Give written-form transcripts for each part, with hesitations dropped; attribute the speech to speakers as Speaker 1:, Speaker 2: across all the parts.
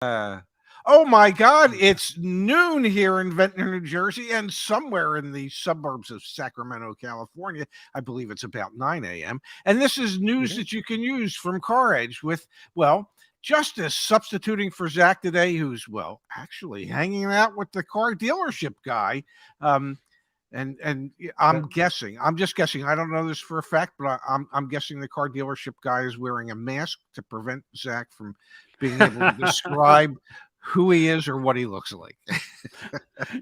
Speaker 1: Oh my God, it's noon here in Ventnor, New Jersey, and somewhere in the suburbs of Sacramento, California. I believe it's about 9 a.m. And this is news that you can use from CarEdge with, well, Justise substituting for Zach today, who's, well, actually hanging out with the car dealership guy. And I'm just guessing. I don't know this for a fact, but I'm guessing the car dealership guy is wearing a mask to prevent Zach from being able to describe who he is or what he looks like.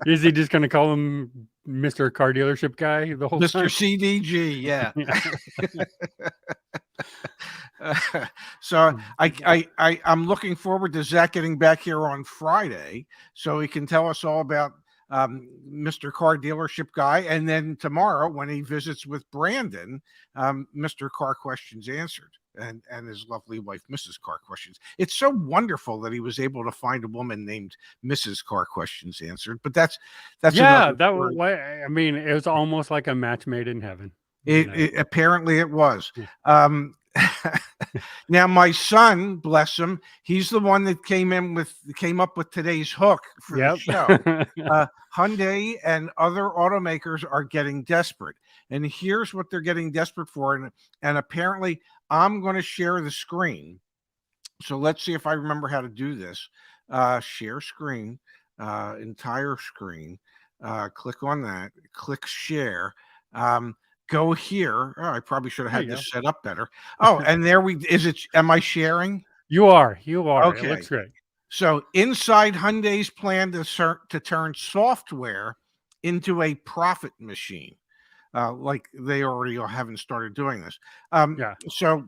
Speaker 2: Is he just going to call him Mr. Car Dealership Guy the whole
Speaker 1: Mr.
Speaker 2: time?
Speaker 1: CDG, yeah. So I'm looking forward to Zach getting back here on Friday so he can tell us all about Mr. Car Dealership Guy, and then tomorrow when he visits with Brandon, Mr. Car Questions Answered, and his lovely wife, Mrs. Car Questions. It's so wonderful that he was able to find a woman named Mrs. Car Questions Answered. But that's
Speaker 2: yeah, that was. I mean, it was almost like a match made in heaven.
Speaker 1: Apparently it was. Now my son, bless him, he's the one that came up with today's hook for the show. Hyundai and other automakers are getting desperate, and here's what they're getting desperate for. And apparently, I'm going to share the screen. So let's see if I remember how to do this. Share screen, entire screen. Click on that. Click share. Go here. Oh, I probably should have had this set up better. Oh, and there am I sharing?
Speaker 2: You are.
Speaker 1: Okay.
Speaker 2: It looks great.
Speaker 1: So inside Hyundai's plan to turn software into a profit machine, like they already haven't started doing this. So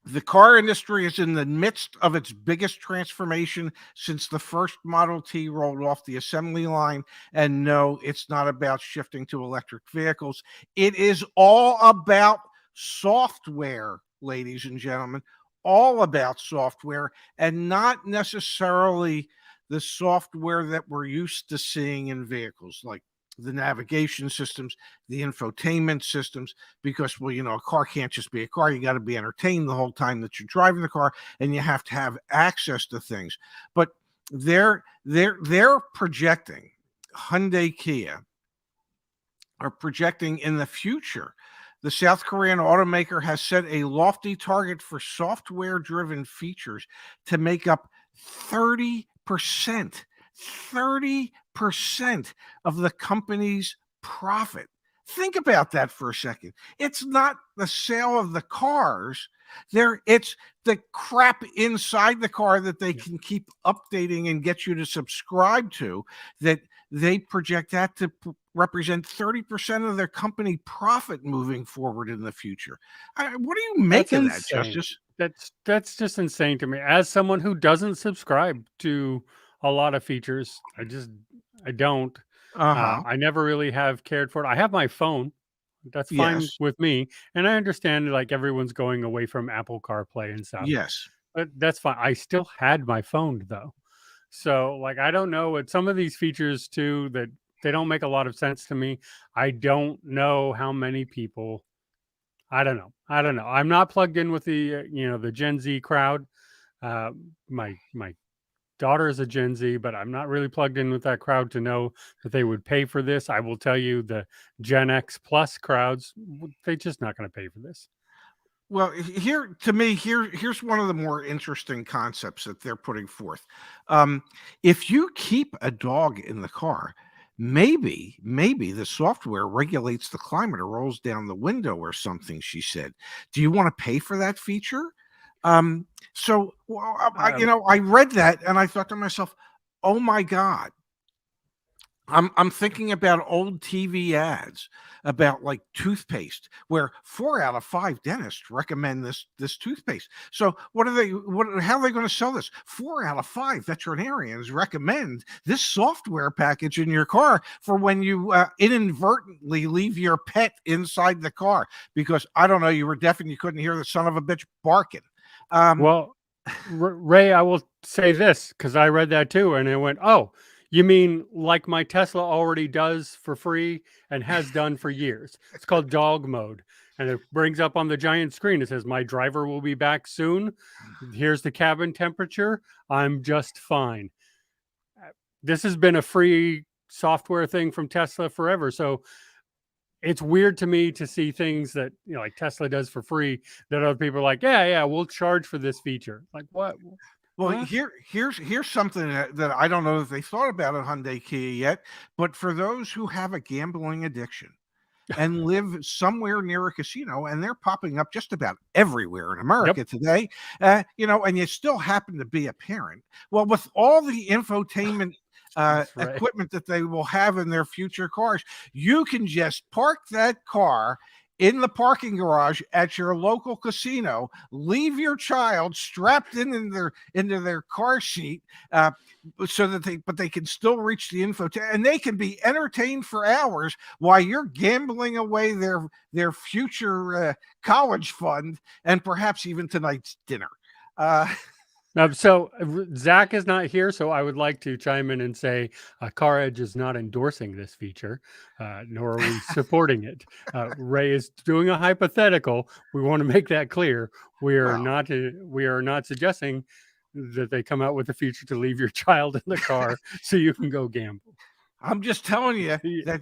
Speaker 1: the car industry is in the midst of its biggest transformation since the first Model T rolled off the assembly line. And no, it's not about shifting to electric vehicles. It is all about software, ladies and gentlemen, all about software, and not necessarily the software that we're used to seeing in vehicles, like the navigation systems, the infotainment systems, because, well, a car can't just be a car. You got to be entertained the whole time that you're driving the car, and you have to have access to things. But they're projecting, Hyundai Kia are projecting in the future. The South Korean automaker has set a lofty target for software-driven features to make up 30% of the company's profit. Think about that for a second. It's not the sale of the cars. It's the crap inside the car that they can keep updating and get you to subscribe to, that they project that to represent 30% of their company profit moving forward in the future. What do you make of that, Justice?
Speaker 2: That's just insane to me. As someone who doesn't subscribe to a lot of features, I don't. I never really have cared for it. I have my phone. That's fine with me. And I understand like everyone's going away from Apple CarPlay and stuff.
Speaker 1: Yes.
Speaker 2: But that's fine. I still had my phone though. So like, I don't know what some of these features too, that they don't make a lot of sense to me. I don't know how many people, I don't know. I'm not plugged in with the, the Gen Z crowd. My daughter is a Gen Z, but I'm not really plugged in with that crowd to know that they would pay for this. I will tell you the Gen X plus crowds, they're just not going to pay for this.
Speaker 1: Well, here's one of the more interesting concepts that they're putting forth. If you keep a dog in the car, maybe the software regulates the climate or rolls down the window or something, she said. Do you want to pay for that feature? I read that and I thought to myself, oh my God. I'm thinking about old TV ads about like toothpaste, where 4 out of 5 dentists recommend this toothpaste. So how are they going to sell this? 4 out of 5 veterinarians recommend this software package in your car for when you inadvertently leave your pet inside the car because, I don't know, you were deaf and you couldn't hear the son of a bitch barking.
Speaker 2: Well, Ray, I will say this because I read that too, and I went, "Oh, you mean like my Tesla already does for free and has done for years? It's called dog mode. and it brings up on the giant screen. It says, "My driver will be back soon. Here's the cabin temperature. I'm just fine." This has been a free software thing from Tesla forever. So it's weird to me to see things that, like Tesla does for free that other people are like, yeah, we'll charge for this feature. Like, what?
Speaker 1: Well, here's something that I don't know if they thought about at Hyundai Kia yet, but for those who have a gambling addiction and live somewhere near a casino, and they're popping up just about everywhere in America today, and you still happen to be a parent. Well, with all the infotainment equipment that they will have in their future cars, you can just park that car in the parking garage at your local casino, leave your child strapped into their car seat, so that they can still reach the info, and they can be entertained for hours while you're gambling away their future college fund and perhaps even tonight's dinner.
Speaker 2: So Zach is not here, so I would like to chime in and say CarEdge is not endorsing this feature, nor are we supporting it. Ray is doing a hypothetical. We want to make that clear. We are not suggesting that they come out with a feature to leave your child in the car so you can go gamble.
Speaker 1: I'm just telling you that,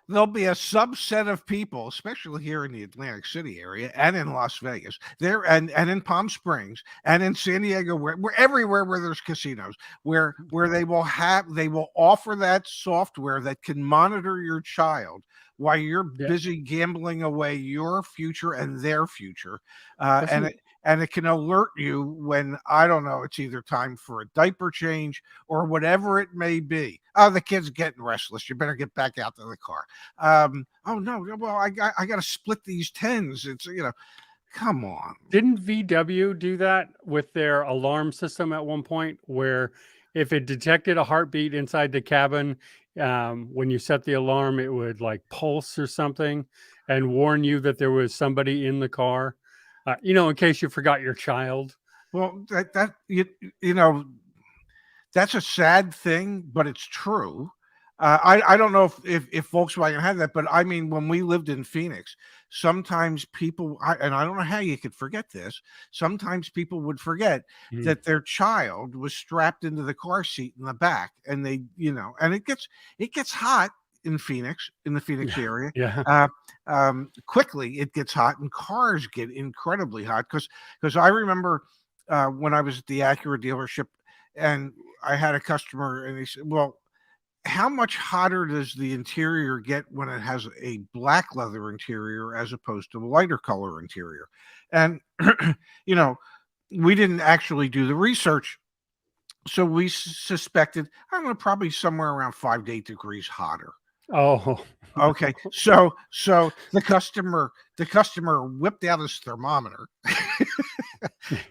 Speaker 1: there'll be a subset of people, especially here in the Atlantic City area and in Las Vegas, there and in Palm Springs and in San Diego, where everywhere where there's casinos, where they will offer that software that can monitor your child while you're busy gambling away your future and their future. And it can alert you when, I don't know, it's either time for a diaper change or whatever it may be. Oh, the kid's getting restless. You better get back out to the car. Oh, no, well, I got to split these tens. It's, come on.
Speaker 2: Didn't VW do that with their alarm system at one point, where if it detected a heartbeat inside the cabin, when you set the alarm, it would like pulse or something and warn you that there was somebody in the car? In case you forgot your child.
Speaker 1: Well, that's a sad thing, but it's true. I don't know if Volkswagen had that, but I mean, when we lived in Phoenix, sometimes people, and I don't know how you could forget this, sometimes people would forget that their child was strapped into the car seat in the back, and they, and it gets hot in the Phoenix area. Quickly it gets hot, and cars get incredibly hot because I remember when I was at the Acura dealership, and I had a customer, and he said, "Well, how much hotter does the interior get when it has a black leather interior as opposed to a lighter color interior?" And we didn't actually do the research, so we suspected, I don't know, probably somewhere around 5 to 8 degrees hotter.
Speaker 2: Oh,
Speaker 1: okay. So the customer whipped out his thermometer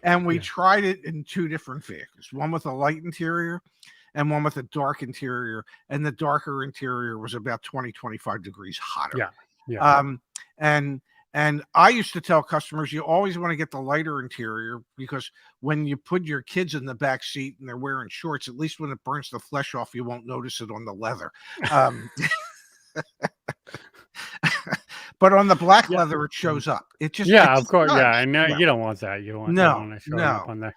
Speaker 1: and we tried it in two different vehicles, one with a light interior and one with a dark interior. And the darker interior was about 20-25 degrees hotter. And I used to tell customers, you always want to get the lighter interior, because when you put your kids in the back seat and they're wearing shorts, at least when it burns the flesh off, you won't notice it on the leather. But on the black leather, it shows up. It just,
Speaker 2: of course. Does. I know you don't want that. You don't want
Speaker 1: to
Speaker 2: show up on there.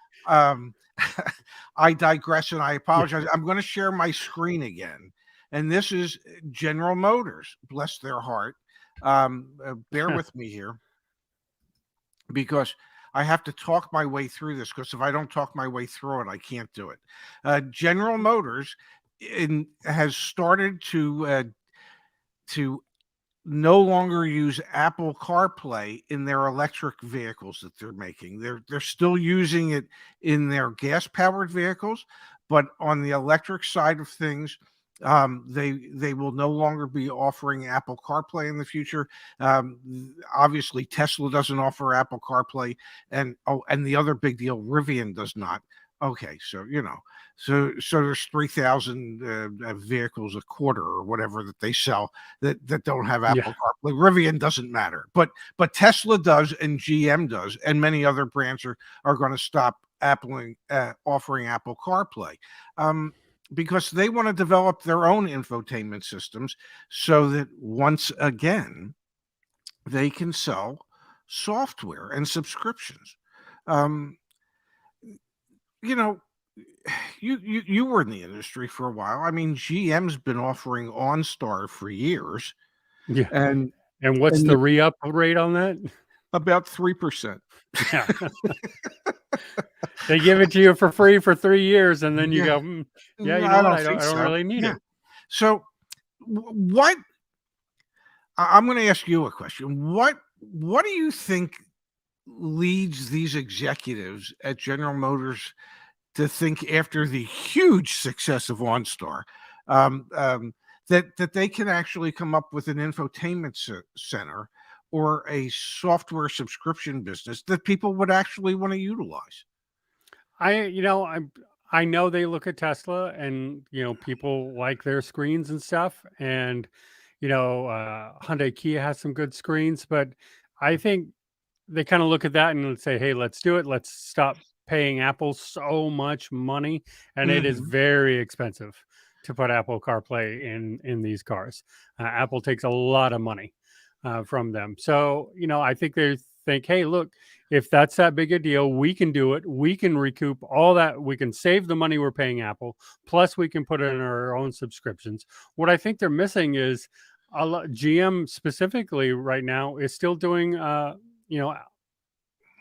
Speaker 1: I digress, and I apologize. I'm going to share my screen again. And this is General Motors, bless their heart. Bear with me here, because I have to talk my way through this, because if I don't talk my way through it, I can't do it. General Motors has started to no longer use Apple CarPlay in their electric vehicles that they're making. They're still using it in their gas-powered vehicles, but on the electric side of things, they will no longer be offering Apple CarPlay in the future. Obviously, Tesla doesn't offer Apple CarPlay, and the other big deal, Rivian does not. Okay, so so there's 3,000 vehicles a quarter or whatever that they sell that don't have Apple CarPlay. Rivian doesn't matter, but Tesla does, and GM does, and many other brands are going to stop offering Apple CarPlay. Because they want to develop their own infotainment systems, so that once again, they can sell software and subscriptions. Um, you know, you were in the industry for a while. I mean, GM's been offering OnStar for years,
Speaker 2: Yeah.
Speaker 1: and
Speaker 2: And what's
Speaker 1: and
Speaker 2: the re-up rate on that?
Speaker 1: about 3%.
Speaker 2: Yeah. They give it to you for free for 3 years, and then you
Speaker 1: Yeah,
Speaker 2: go, yeah, you know
Speaker 1: I
Speaker 2: what?
Speaker 1: don't
Speaker 2: I don't
Speaker 1: think
Speaker 2: I don't
Speaker 1: so.
Speaker 2: really need
Speaker 1: Yeah.
Speaker 2: it.
Speaker 1: So, what I'm going to ask you a question. What do you think leads these executives at General Motors to think, after the huge success of OnStar, um, um, that they can actually come up with an infotainment center or a software subscription business that people would actually want to utilize?
Speaker 2: I know they look at Tesla, and people like their screens and stuff, and Hyundai Kia has some good screens, but I think they kind of look at that and say, hey, let's do it. Let's stop paying Apple so much money. And it is
Speaker 1: Hmm.
Speaker 2: very expensive to put Apple CarPlay in these cars. Apple takes a lot of money from them. So, I think they think, hey, look, if that's that big a deal, we can do it. We can recoup all that. We can save the money we're paying Apple. Plus, we can put it in our own subscriptions. What I think they're missing is GM specifically right now is still doing, you know,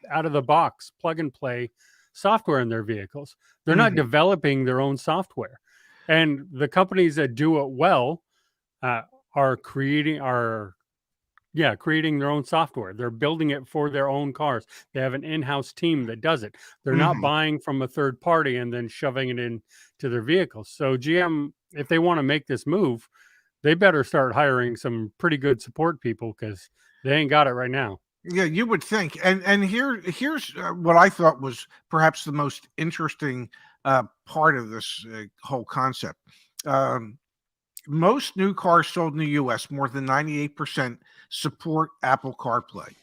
Speaker 2: out of the box plug and play software in their vehicles. They're not
Speaker 1: Hmm.
Speaker 2: developing their own software, and the companies that do it well uh, are creating their own software. They're building it for their own cars. They have an in-house team that does it. They're not
Speaker 1: Hmm.
Speaker 2: buying from a third party and then shoving it into their vehicles. So GM, if they want to make this move, they better start hiring some pretty good support people, because they ain't got it right now.
Speaker 1: Yeah, you would think. And here's what I thought was perhaps the most interesting part of this whole concept. Um, Most new cars sold in the US, more than 98%, support Apple CarPlay.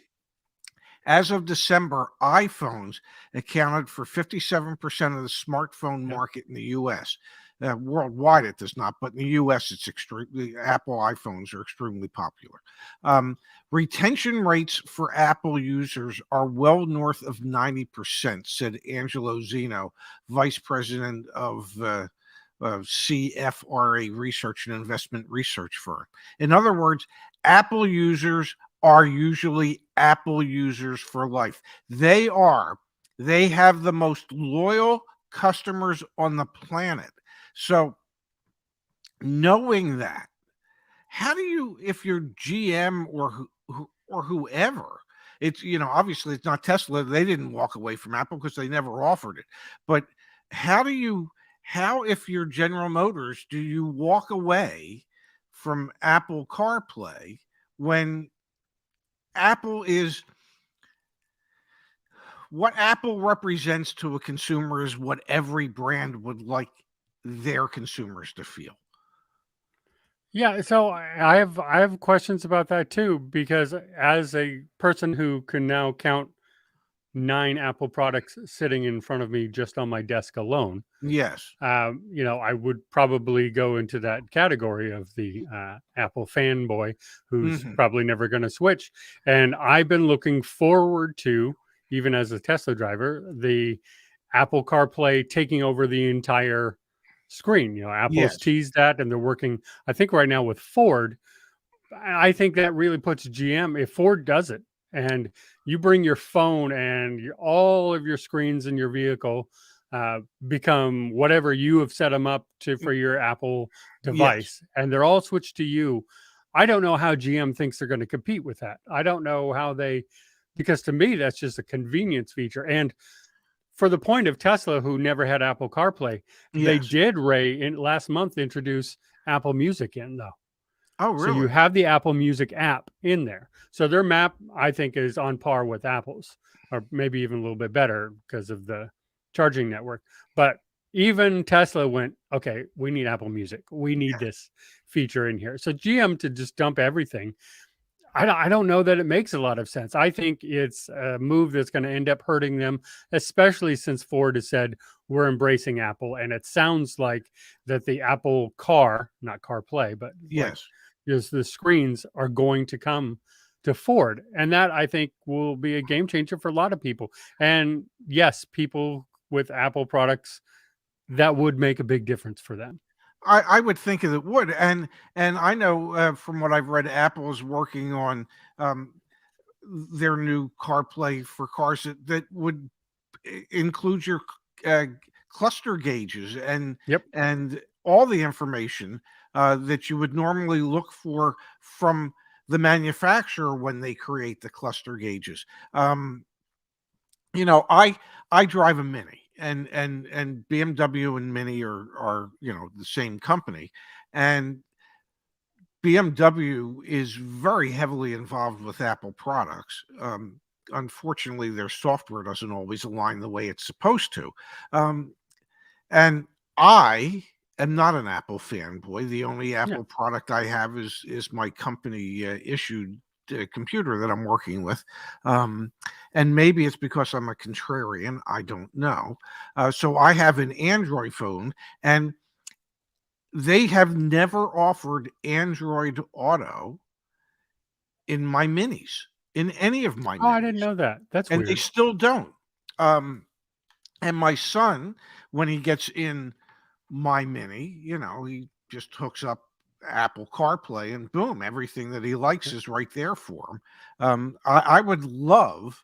Speaker 1: As of December, iPhones accounted for 57% of the smartphone
Speaker 2: Yep.
Speaker 1: market in the US. Worldwide, it does not, but in the US, it's extremely Apple iPhones are extremely popular. Um, Retention rates for Apple users are well north of 90%, said Angelo Zeno, vice president of CFRA Research and Investment Research Firm. In other words, Apple users are usually Apple users for life. They are. They have the most loyal customers on the planet. So, knowing that, how do you, if you're GM or whoever, it's obviously it's not Tesla. They didn't walk away from Apple because they never offered it. But how do you, how if you're General Motors, do you walk away from Apple CarPlay when Apple is what Apple represents to a consumer is what every brand would like their consumers to feel.
Speaker 2: Yeah, so I have questions about that too, because as a person who can now count 9 Apple products sitting in front of me just on my desk alone,
Speaker 1: Yes.
Speaker 2: I would probably go into that category of the Apple fanboy who's
Speaker 1: Hmm.
Speaker 2: probably never going to switch. And I've been looking forward to, even as a Tesla driver, the Apple CarPlay taking over the entire screen. Apple's
Speaker 1: Yes.
Speaker 2: teased that, and they're working, I think, right now with Ford. I think that really puts GM, if Ford does it, and you bring your phone and all of your screens in your vehicle become whatever you have set them up to for your Apple
Speaker 1: Yes.
Speaker 2: device, and they're all switched to you. I don't know how GM thinks they're going to compete with that. I don't know how they, because to me, that's just a convenience feature. And for the point of Tesla, who never had Apple CarPlay, they
Speaker 1: Yes.
Speaker 2: did, Ray, in last month, introduce Apple Music in, though.
Speaker 1: Oh,
Speaker 2: So you
Speaker 1: really?
Speaker 2: have the Apple Music app in there. So their map, I think, is on par with Apple's, or maybe even a little bit better because of the charging network. But even Tesla went, okay, we need Apple Music. We need this feature in here. So GM to just dump everything, I don't know that it makes a lot of sense. I think it's a move that's going to end up hurting them, especially since Ford has said we're embracing Apple. And it sounds like that the Apple Car, not CarPlay, but like
Speaker 1: Yes.
Speaker 2: the screens are going to come to Ford. And that, I think, will be a game changer for a lot of people. And yes, people with Apple products, that would make a big difference for them.
Speaker 1: I would think that it would, and I know from what I've read, Apple is working on their new CarPlay for cars that would include your uh, cluster gauges and all the information that you would normally look for from the manufacturer when they create the cluster gauges. I drive a Mini, and BMW and Mini are the same company, and BMW is very heavily involved with Apple products. Unfortunately, their software doesn't always align the way it's supposed to. And I am not an Apple fanboy. The only Apple product I have is my company issued computer that I'm working with. And maybe it's because I'm a contrarian. I don't know. So I have an Android phone, and they have never offered Android Auto in my Minis, in any of my Minis.
Speaker 2: Oh, I didn't know that. That's
Speaker 1: and
Speaker 2: weird.
Speaker 1: They still don't. And my son, when he gets in my Mini, he just hooks up Apple CarPlay, and boom, everything that he likes is right there for him. I would love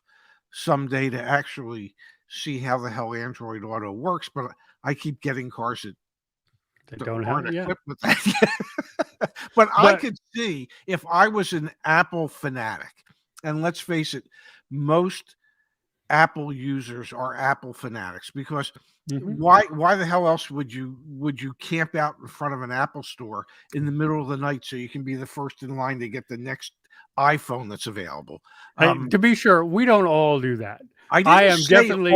Speaker 1: someday to actually see how the hell Android Auto works, but I keep getting cars that
Speaker 2: don't have it yet.
Speaker 1: With that. But I could see, if I was an Apple fanatic, and let's face it, most Apple users are Apple fanatics, because why the hell else would you camp out in front of an Apple store in the middle of the night so you can be the first in line to get the next iPhone that's available?
Speaker 2: Hey, to be sure, we don't all do that.
Speaker 1: I am definitely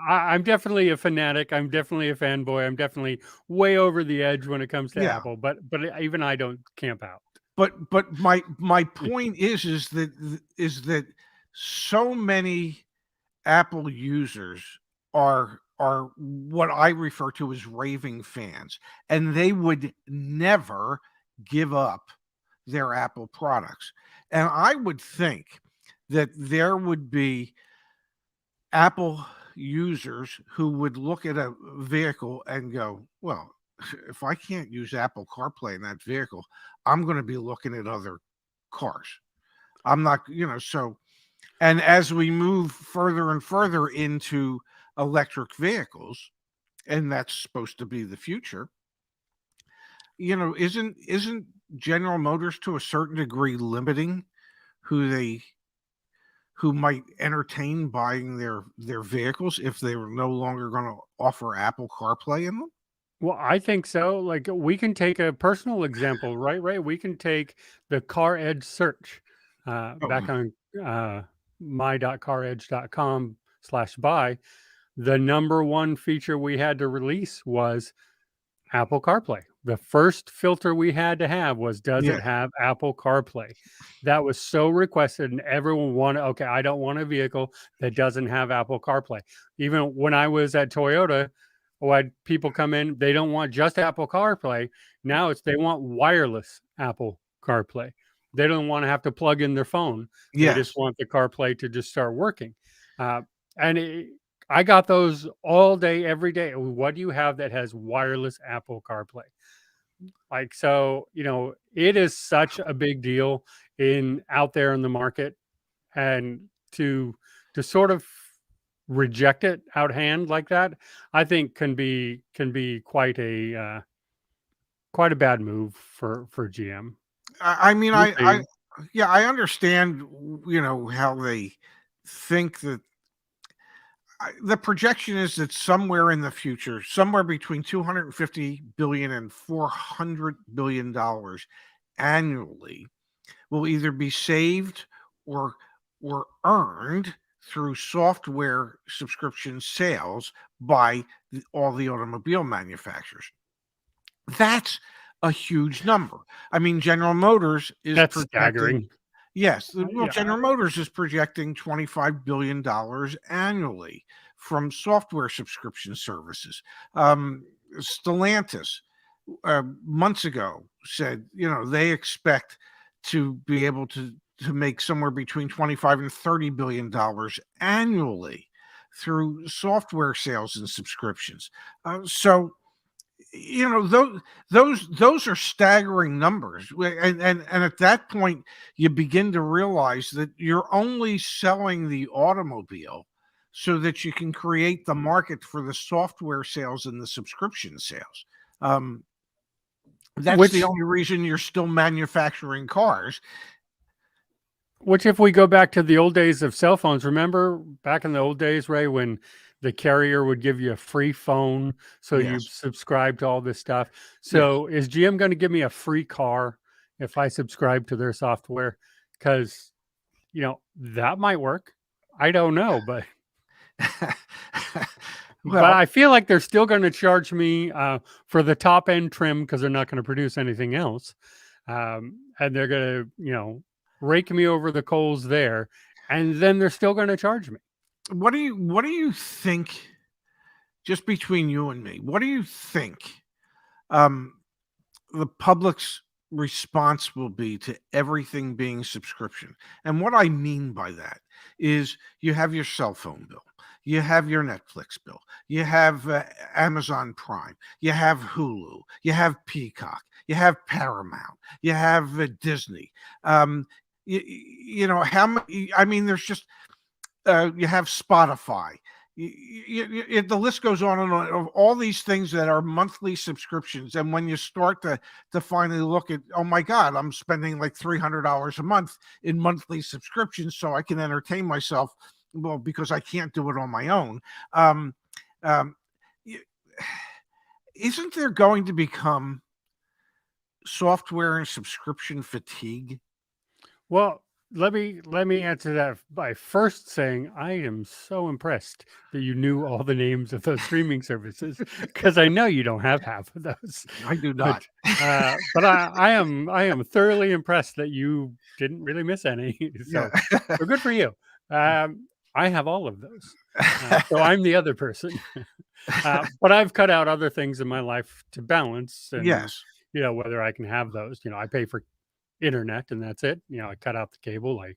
Speaker 2: I'm definitely a fanatic. I'm definitely a fanboy. I'm definitely way over the edge when it comes to Apple, but even I don't camp out.
Speaker 1: But my point is that so many Apple users are what I refer to as raving fans, and they would never give up their Apple products. And I would think that there would be Apple users who would look at a vehicle and go, well, if I can't use Apple CarPlay in that vehicle, I'm going to be looking at other cars. I'm not, so. And as we move further and further into electric vehicles, and that's supposed to be the future, isn't General Motors to a certain degree limiting who might entertain buying their vehicles if they were no longer going to offer Apple CarPlay in them?
Speaker 2: Well, I think so. Like, we can take a personal example, right? We can take the CarEdge search back on my.caredge.com/buy. The number one feature we had to release was Apple CarPlay. The first filter we had to have was, does it have Apple CarPlay? That was so requested, and everyone wanted, okay, I don't want a vehicle that doesn't have Apple CarPlay. Even when I was at Toyota, had people come in, they don't want just Apple CarPlay. Now they want wireless Apple CarPlay. They don't want to have to plug in their phone. They just want the CarPlay to just start working. I got those all day, every day. What do you have that has wireless Apple CarPlay? Like, so, it is such a big deal out there in the market, and to sort of reject it out hand like that, I think can be quite a bad move for GM.
Speaker 1: I mean, I understand, how they think that. The projection is that somewhere in the future, somewhere between $250 billion and $400 billion annually will either be saved or earned through software subscription sales by all the automobile manufacturers. That's a huge number. I mean, General Motors is
Speaker 2: staggering.
Speaker 1: Yes, General Motors is projecting $25 billion annually from software subscription services. Stellantis months ago said, they expect to be able to to make somewhere between 25 and $30 billion annually through software sales and subscriptions. So, you know, those are staggering numbers, and at that point, you begin to realize that you're only selling the automobile so that you can create the market for the software sales and the subscription sales. That's the only reason you're still manufacturing cars.
Speaker 2: Which, if we go back to the old days of cell phones, remember back in the old days, Ray, when the carrier would give you a free phone, so you subscribe to all this stuff. So is GM going to give me a free car if I subscribe to their software? Because, you know, that might work. I don't know, but but I feel like they're still going to charge me for the top end trim, because they're not going to produce anything else. And they're going to, you know, rake me over the coals there, and then they're still going to charge me.
Speaker 1: What do you think, just between you and me, what do you think the public's response will be to everything being subscription? And what I mean by that is, you have your cell phone bill, you have your Netflix bill, you have Amazon Prime, you have Hulu, you have Peacock, you have Paramount, you have Disney. You know, how many? I mean, there's just you have Spotify. The list goes on and on of all these things that are monthly subscriptions. And when you start to finally look at, oh my God, I'm spending like $300 a month in monthly subscriptions so I can entertain myself. Well, because I can't do it on my own. Isn't there going to become software and subscription fatigue?
Speaker 2: Well, let me answer that by first saying I am so impressed that you knew all the names of those streaming services, because I know you don't have half of those.
Speaker 1: I do not.
Speaker 2: But I am thoroughly impressed that you didn't really miss any. So good for you. I have all of those. So I'm the other person. But I've cut out other things in my life to balance. And, you know, whether I can have those. You know, I pay for internet and that's it. You know, I cut out the cable. I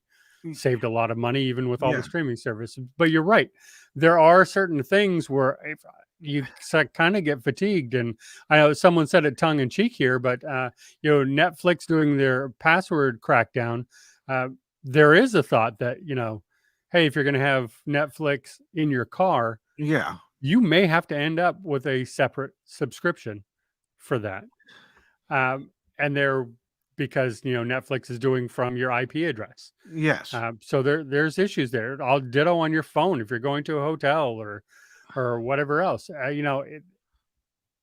Speaker 2: saved a lot of money even with all the streaming services. But you're right. There are certain things where you kind of get fatigued. And I know someone said it tongue in cheek here, but you know, Netflix doing their password crackdown, there is a thought that, you know, hey, if you're going to have Netflix in your car, you may have to end up with a separate subscription for that. And they're, because, you know, Netflix is doing from your IP address. So there's issues there. I'll ditto on your phone if you're going to a hotel or whatever else. You know,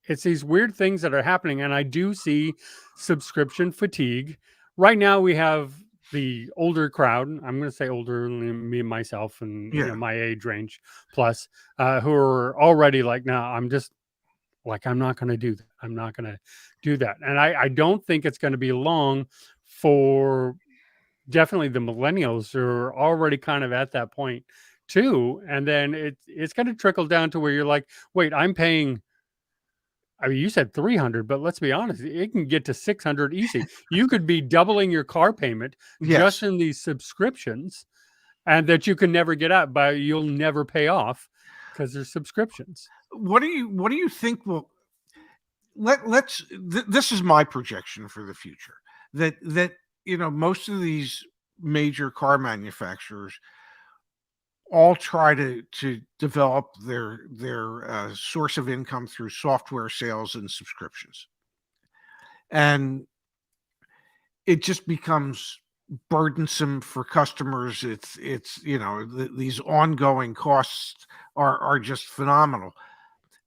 Speaker 2: it's these weird things that are happening, and I do see subscription fatigue. Right now, we have the older crowd. I'm going to say older, me and myself, and you know, my age range plus, who are already like, no, I'm not going to do that. I'm not going to do that. And I don't think it's going to be long for definitely the millennials who are already kind of at that point too. And then it's going to trickle down to where you're like, wait, I'm paying, I mean, you said 300, but let's be honest, it can get to 600 easy. You could be doubling your car payment just in these subscriptions, and that you can never get out, but you'll never pay off because there's subscriptions.
Speaker 1: What do you think will this is my projection for the future, that you know, most of these major car manufacturers all try to develop their source of income through software sales and subscriptions, and it just becomes burdensome for customers. It's you know, these ongoing costs are just phenomenal.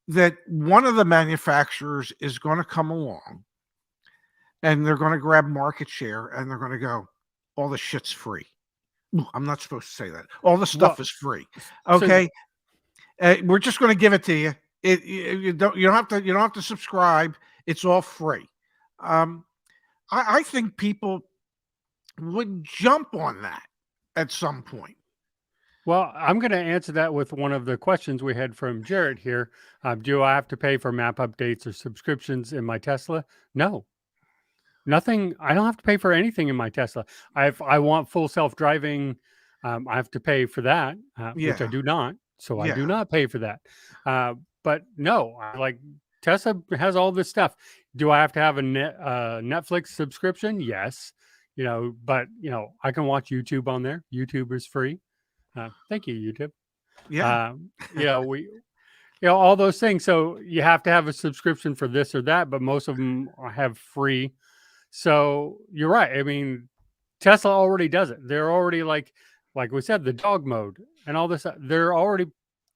Speaker 1: That one of the manufacturers is going to come along and they're going to grab market share and they're going to go, all the shit's free. I'm not supposed to say that. All the stuff is free. Okay. We're just going to give it to you. You don't have to subscribe. It's all free. I think people would jump on that at some point.
Speaker 2: Well, I'm going to answer that with one of the questions we had from Jarrett here. Do I have to pay for map updates or subscriptions in my Tesla? No. Nothing. I don't have to pay for anything in my Tesla. I want full self-driving. I have to pay for that, which I do not. So I do not pay for that. But no, Tesla has all this stuff. Do I have to have a Netflix subscription? Yes. But I can watch YouTube on there. YouTube is free. Thank you, YouTube.
Speaker 1: Yeah.
Speaker 2: All those things. So you have to have a subscription for this or that, but most of them have free. So you're right. I mean, Tesla already does it. They're already like we said, the dog mode and all this.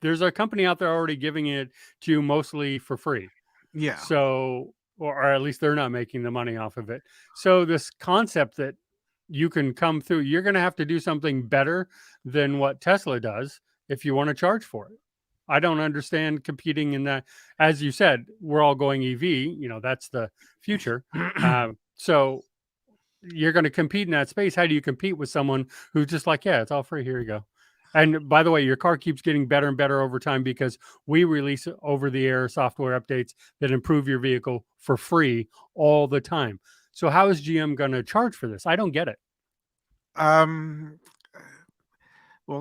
Speaker 2: There's a company out there already giving it to you mostly for free.
Speaker 1: Yeah.
Speaker 2: So, or at least they're not making the money off of it. So this concept that you can come through, you're going to have to do something better than what Tesla does if you want to charge for it. I don't understand competing in that. As you said, we're all going EV. That's the future. So you're going to compete in that space. How do you compete with someone who's just like, yeah, it's all free. Here you go. And by the way, your car keeps getting better and better over time because we release over-the-air software updates that improve your vehicle for free all the time. So how is GM going to charge for this? I don't get it.
Speaker 1: Well,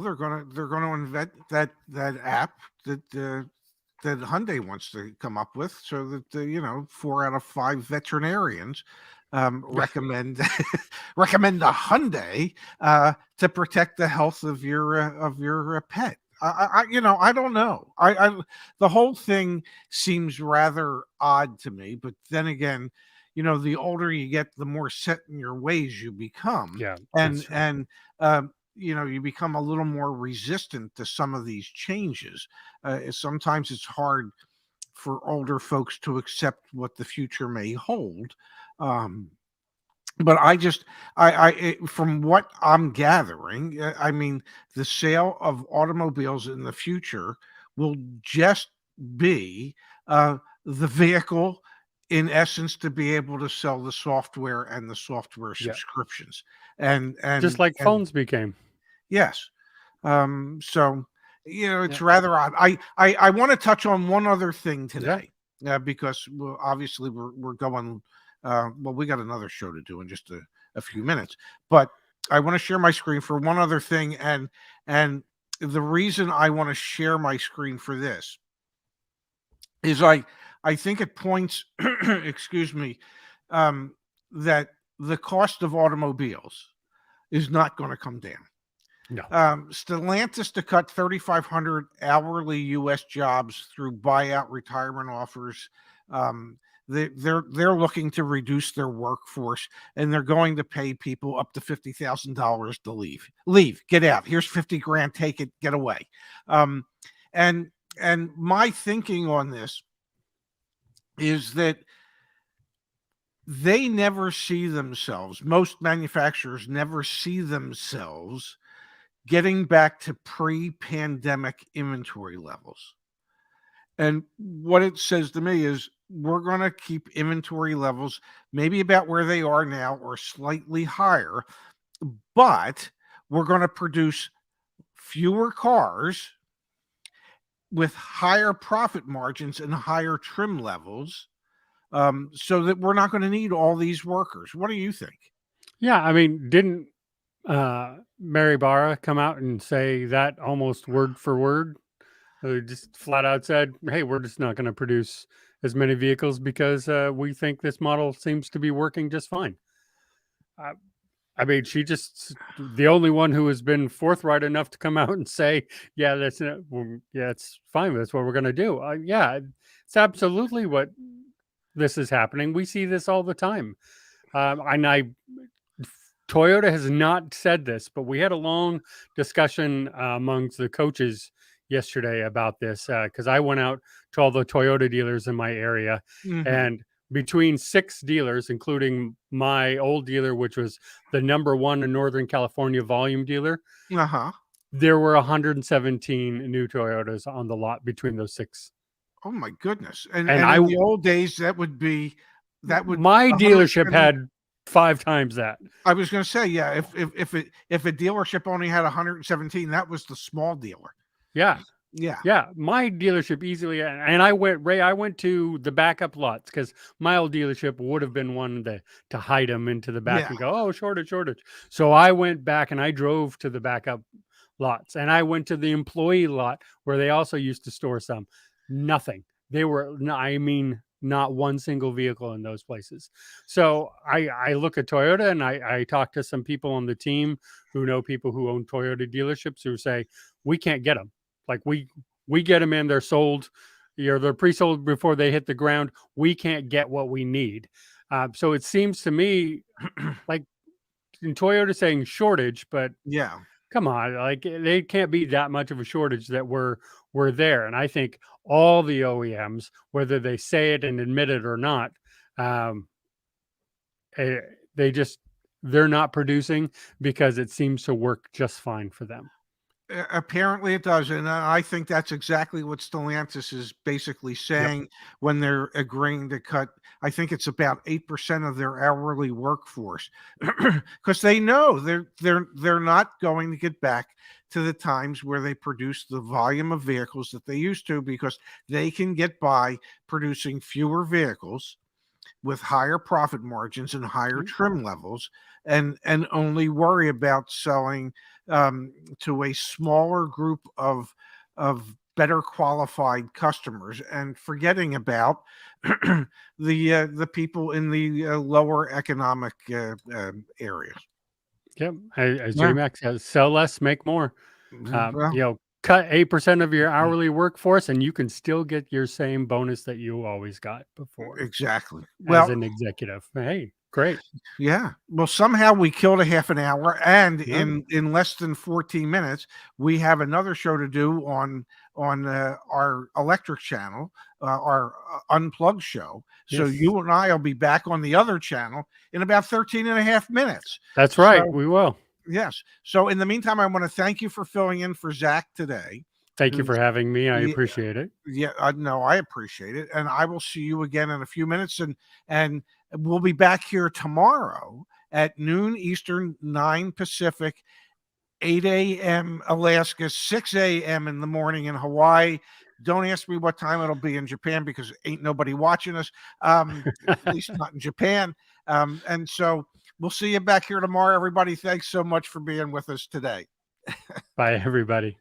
Speaker 1: they're gonna invent that app that Hyundai wants to come up with, so that 4 out of 5 veterinarians recommend recommend a Hyundai to protect the health of your pet. I don't know. The whole thing seems rather odd to me, but then again, the older you get, the more set in your ways you become.
Speaker 2: Yeah,
Speaker 1: and you become a little more resistant to some of these changes. Sometimes it's hard for older folks to accept what the future may hold. But from what I'm gathering, I mean, the sale of automobiles in the future will just be the vehicle, in essence, to be able to sell the software and the software subscriptions, and
Speaker 2: just like phones became.
Speaker 1: Yes. So it's rather odd. I want to touch on one other thing today, because obviously we're going. Well, we got another show to do in just a few minutes, but I want to share my screen for one other thing, and the reason I want to share my screen for this is I think it points, excuse me, that the cost of automobiles is not going to come down.
Speaker 2: No.
Speaker 1: Stellantis to cut 3,500 hourly U.S. jobs through buyout retirement offers. They're looking to reduce their workforce, and they're going to pay people up to $50,000 to leave, get out. Here's 50 grand, take it, get away. And my thinking on this is that they never see themselves. Most manufacturers never see themselves getting back to pre-pandemic inventory levels. And what it says to me is we're going to keep inventory levels maybe about where they are now or slightly higher, but we're going to produce fewer cars with higher profit margins and higher trim levels, so that we're not going to need all these workers. What do you think?
Speaker 2: Yeah, I mean, didn't Mary Barra come out and say that almost word for word? Just flat out said, hey, we're just not going to produce as many vehicles because we think this model seems to be working just fine. I mean, she just the only one who has been forthright enough to come out and say, yeah, it's fine. That's what we're going to do. Yeah, it's absolutely what this is happening. We see this all the time. Toyota has not said this, but we had a long discussion amongst the coaches yesterday about this because I went out to all the Toyota dealers in my area, and between 6 dealers, including my old dealer, which was the #1 in Northern California volume dealer, there were 117 new Toyotas on the lot between those 6.
Speaker 1: Oh my goodness! And in the old days, my
Speaker 2: dealership had 5 times that.
Speaker 1: I was going to say, yeah, if a dealership only had 117, that was the small dealer.
Speaker 2: Yeah. Yeah, my dealership easily, and I went to the backup lots because my old dealership would have been one to hide them into the back
Speaker 1: Yeah.
Speaker 2: and go, oh, shortage. So I went back and I drove to the backup lots, and I went to the employee lot where they also used to store some. Nothing. They were, I mean, not one single vehicle in those places. So I look at Toyota, and I talk to some people on the team who know people who own Toyota dealerships who say, we can't get them. Like we get them in, they're sold, they're pre-sold before they hit the ground. We can't get what we need. So it seems to me like in Toyota saying shortage, but
Speaker 1: Yeah.
Speaker 2: come on, like they can't be that much of a shortage that we're there. And I think all the OEMs, whether they say it and admit it or not, um, eh, they just they're not producing because it seems to work just fine for them.
Speaker 1: Apparently it does, and I think that's exactly what Stellantis is basically
Speaker 2: Yep.
Speaker 1: saying when they're agreeing to cut. I think it's about 8% of their hourly workforce, because they know they're not going to get back to the times where they produce the volume of vehicles that they used to, because they can get by producing fewer vehicles with higher profit margins and higher
Speaker 2: Mm.
Speaker 1: trim levels, and only worry about selling to a smaller group of better qualified customers, and forgetting about the people in the lower economic areas.
Speaker 2: Yep. As
Speaker 1: Yeah.
Speaker 2: JMax says, sell less, make more.
Speaker 1: Well,
Speaker 2: Cut 8% of your hourly workforce, and you can still get your same bonus that you always got before
Speaker 1: exactly.
Speaker 2: as
Speaker 1: Well,
Speaker 2: an executive. Hey, great.
Speaker 1: yeah. Well, somehow we killed a half an hour, and
Speaker 2: Yeah.
Speaker 1: in less than 14 minutes, we have another show to do on our electric channel, our unplugged show. So
Speaker 2: Yes.
Speaker 1: you and I will be back on the other channel in about 13 and a half minutes.
Speaker 2: That's right.
Speaker 1: So
Speaker 2: We will.
Speaker 1: yes. So in the meantime, I want to thank you for filling in for Zach today.
Speaker 2: Thank you for
Speaker 1: Who's
Speaker 2: having me. I
Speaker 1: yeah,
Speaker 2: appreciate it.
Speaker 1: yeah, no, I appreciate it, and I will see you again in a few minutes, and we'll be back here tomorrow at noon Eastern, 9 Pacific, 8 a.m. Alaska, 6 a.m. in the morning in Hawaii. Don't ask me what time it'll be in Japan, because ain't nobody watching us, at least not in Japan. And so we'll see you back here tomorrow, everybody. Thanks so much for being with us today.
Speaker 2: Bye, everybody.